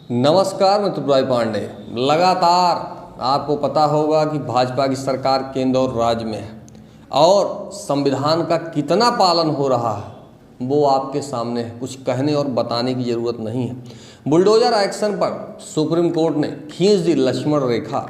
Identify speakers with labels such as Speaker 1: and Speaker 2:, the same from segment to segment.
Speaker 1: नमस्कार, मैं त्रिपुरारी पांडे। लगातार आपको पता होगा कि भाजपा की सरकार केंद्र और राज्य में है और संविधान का कितना पालन हो रहा है वो आपके सामने है। कुछ कहने और बताने की ज़रूरत नहीं है। बुलडोजर एक्शन पर सुप्रीम कोर्ट ने खींच दी लक्ष्मण रेखा।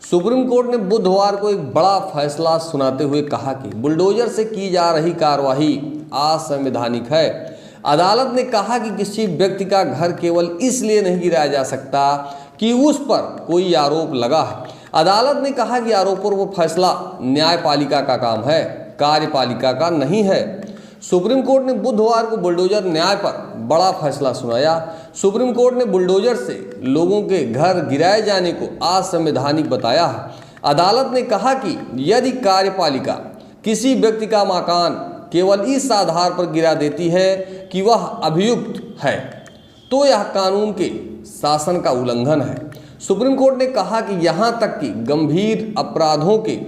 Speaker 1: सुप्रीम कोर्ट ने बुधवार को एक बड़ा फैसला सुनाते हुए कहा कि बुलडोजर से की जा रही कार्रवाई असंवैधानिक है। अदालत ने कहा कि किसी व्यक्ति का घर केवल इसलिए नहीं गिराया जा सकता कि उस पर कोई आरोप लगा है। अदालत ने कहा कि आरोपों पर फैसला न्यायपालिका का काम है, कार्यपालिका का नहीं है। सुप्रीम कोर्ट ने बुधवार को बुलडोजर न्याय पर बड़ा फैसला सुनाया। सुप्रीम कोर्ट ने बुलडोजर से लोगों के घर गिराए जाने को असंवैधानिक बताया है। अदालत ने कहा कि यदि कार्यपालिका किसी व्यक्ति का मकान केवल इस आधार पर गिरा देती है कि वह अभियुक्त है तो यह कानून के शासन का उल्लंघन है। सुप्रीम कोर्ट ने कहा कि यहाँ तक कि गंभीर अपराधों के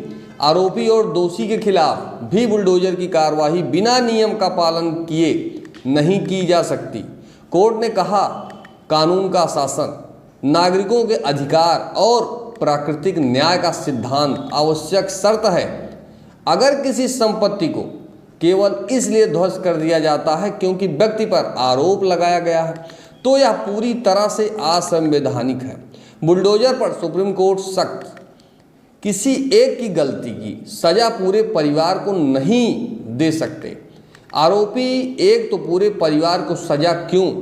Speaker 1: आरोपी और दोषी के खिलाफ भी बुलडोजर की कार्रवाई बिना नियम का पालन किए नहीं की जा सकती। कोर्ट ने कहा, कानून का शासन, नागरिकों के अधिकार और प्राकृतिक न्याय का सिद्धांत आवश्यक शर्त है। अगर किसी संपत्ति को केवल इसलिए ध्वस्त कर दिया जाता है क्योंकि व्यक्ति पर आरोप लगाया गया है तो यह पूरी तरह से असंवैधानिक है। बुलडोजर पर सुप्रीम कोर्ट सख्त, किसी एक की गलती की सजा पूरे परिवार को नहीं दे सकते। आरोपी एक तो पूरे परिवार को सजा क्यों,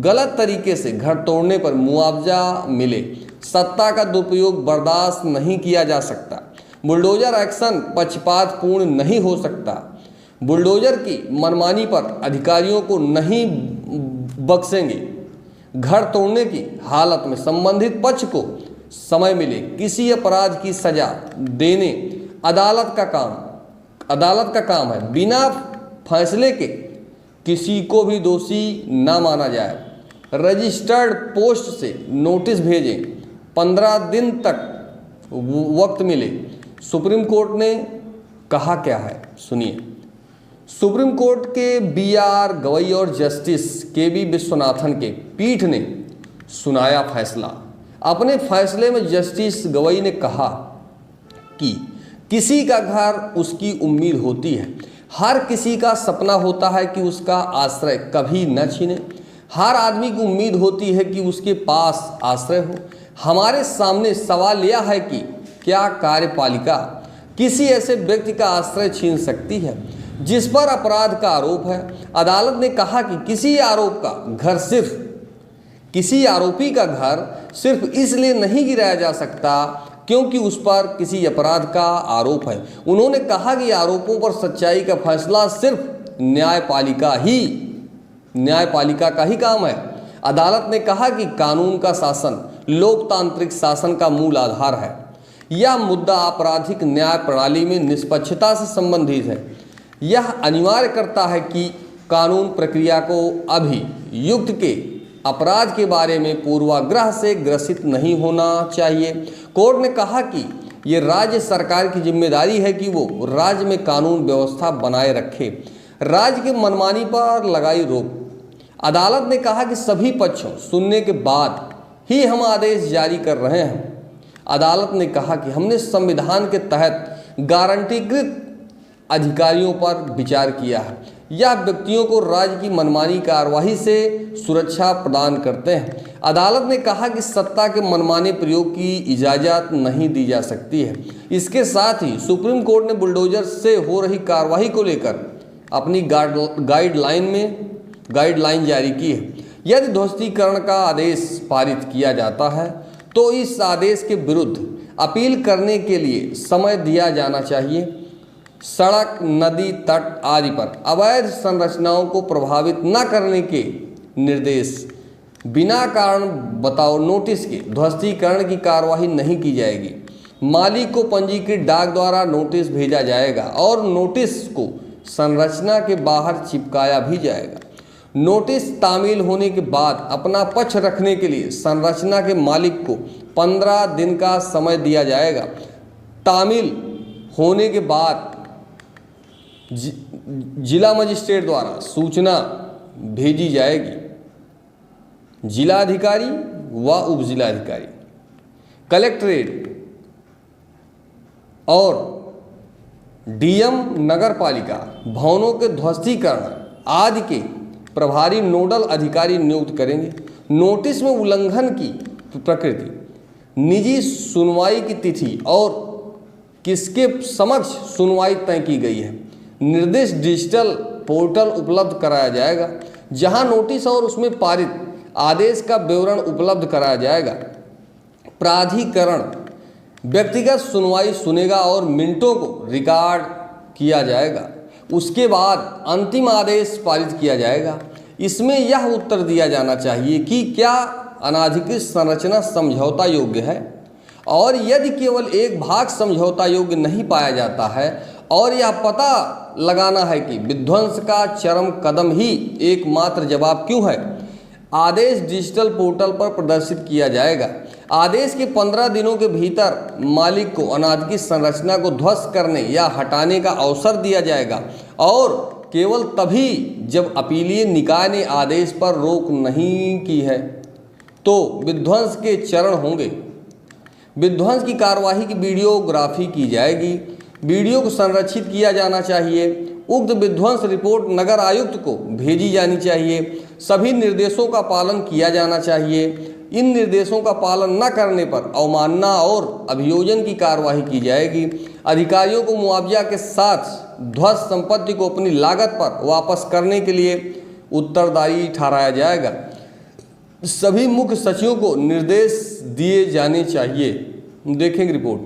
Speaker 1: गलत तरीके से घर तोड़ने पर मुआवजा मिले, सत्ता का दुरुपयोग बर्दाश्त नहीं किया जा सकता। बुलडोजर एक्शन पक्षपातपूर्ण नहीं हो सकता। बुलडोजर की मनमानी पर अधिकारियों को नहीं बख्शेंगे। घर तोड़ने की हालत में संबंधित पक्ष को समय मिले किसी अपराध की सजा देने अदालत का काम है। बिना फैसले के किसी को भी दोषी न माना जाए। रजिस्टर्ड पोस्ट से नोटिस भेजें, 15 दिन तक वक्त मिले। सुप्रीम कोर्ट ने कहा क्या है, सुनिए। सुप्रीम कोर्ट के BR गवई और जस्टिस KB विश्वनाथन के पीठ ने सुनाया फैसला। अपने फैसले में जस्टिस गवई ने कहा कि किसी का घर उसकी उम्मीद होती है। हर किसी का सपना होता है कि उसका आश्रय कभी न छीने। हर आदमी की उम्मीद होती है कि उसके पास आश्रय हो। हमारे सामने सवाल यह है कि क्या कार्यपालिका किसी ऐसे व्यक्ति का आश्रय छीन सकती है जिस पर अपराध का आरोप है। अदालत ने कहा कि किसी आरोपी का घर सिर्फ इसलिए नहीं गिराया जा सकता क्योंकि उस पर किसी अपराध का आरोप है। उन्होंने कहा कि आरोपों पर सच्चाई का फैसला सिर्फ न्यायपालिका का ही काम है। अदालत ने कहा कि कानून का शासन लोकतांत्रिक शासन का मूल आधार है। यह मुद्दा आपराधिक न्याय प्रणाली में निष्पक्षता से संबंधित है। यह अनिवार्य करता है कि कानून प्रक्रिया को अभियुक्त के अपराध के बारे में पूर्वाग्रह से ग्रसित नहीं होना चाहिए। कोर्ट ने कहा कि ये राज्य सरकार की जिम्मेदारी है कि वो राज्य में कानून व्यवस्था बनाए रखे। राज्य के मनमानी पर लगाई रोक। अदालत ने कहा कि सभी पक्षों सुनने के बाद ही हम आदेश जारी कर रहे हैं। अदालत ने कहा कि हमने संविधान के तहत गारंटीकृत अधिकारियों पर विचार किया है। यह व्यक्तियों को राज्य की मनमानी कार्रवाई से सुरक्षा प्रदान करते हैं। अदालत ने कहा कि सत्ता के मनमाने प्रयोग की इजाज़त नहीं दी जा सकती है। इसके साथ ही सुप्रीम कोर्ट ने बुलडोजर से हो रही कार्रवाई को लेकर अपनी गाइडलाइन जारी की है। यदि ध्वस्तीकरण का आदेश पारित किया जाता है तो इस आदेश के विरुद्ध अपील करने के लिए समय दिया जाना चाहिए। सड़क, नदी, तट आदि पर अवैध संरचनाओं को प्रभावित न करने के निर्देश, बिना कारण बताओ नोटिस के ध्वस्तीकरण की कार्रवाई नहीं की जाएगी। मालिक को पंजीकृत डाक द्वारा नोटिस भेजा जाएगा और नोटिस को संरचना के बाहर चिपकाया भी जाएगा। नोटिस तामील होने के बाद अपना पक्ष रखने के लिए संरचना के मालिक को 15 दिन का समय दिया जाएगा। तामील होने के बाद जिला मजिस्ट्रेट द्वारा सूचना भेजी जाएगी। जिलाधिकारी व उपजिलाधिकारी, कलेक्ट्रेट और डीएम नगर पालिका भवनों के ध्वस्तीकरण आदि के प्रभारी नोडल अधिकारी नियुक्त करेंगे। नोटिस में उल्लंघन की प्रकृति, निजी सुनवाई की तिथि और किसके समक्ष सुनवाई तय की गई है। निर्दिष्ट डिजिटल पोर्टल उपलब्ध कराया जाएगा जहां नोटिस और उसमें पारित आदेश का विवरण उपलब्ध कराया जाएगा। प्राधिकरण व्यक्तिगत सुनवाई सुनेगा और मिनटों को रिकॉर्ड किया जाएगा। उसके बाद अंतिम आदेश पारित किया जाएगा। इसमें यह उत्तर दिया जाना चाहिए कि क्या अनाधिकृत संरचना समझौता योग्य है, और यदि केवल एक भाग समझौता योग्य नहीं पाया जाता है और यह पता लगाना है कि विध्वंस का चरम कदम ही एकमात्र जवाब क्यों है। आदेश डिजिटल पोर्टल पर प्रदर्शित किया जाएगा। आदेश के 15 दिनों के भीतर मालिक को अनाधिकृत संरचना को ध्वस्त करने या हटाने का अवसर दिया जाएगा, और केवल तभी जब अपीलीय निकाय ने आदेश पर रोक नहीं की है तो विध्वंस के चरण होंगे। विध्वंस की कार्यवाही की वीडियोग्राफी की जाएगी। वीडियो को संरक्षित किया जाना चाहिए। उक्त विध्वंस रिपोर्ट नगर आयुक्त को भेजी जानी चाहिए। सभी निर्देशों का पालन किया जाना चाहिए। इन निर्देशों का पालन न करने पर अवमानना और अभियोजन की कार्यवाही की जाएगी। अधिकारियों को मुआवजा के साथ ध्वस्त संपत्ति को अपनी लागत पर वापस करने के लिए उत्तरदायी ठहराया जाएगा। सभी मुख्य सचिवों को निर्देश दिए जाने चाहिए। देखेंगे रिपोर्ट।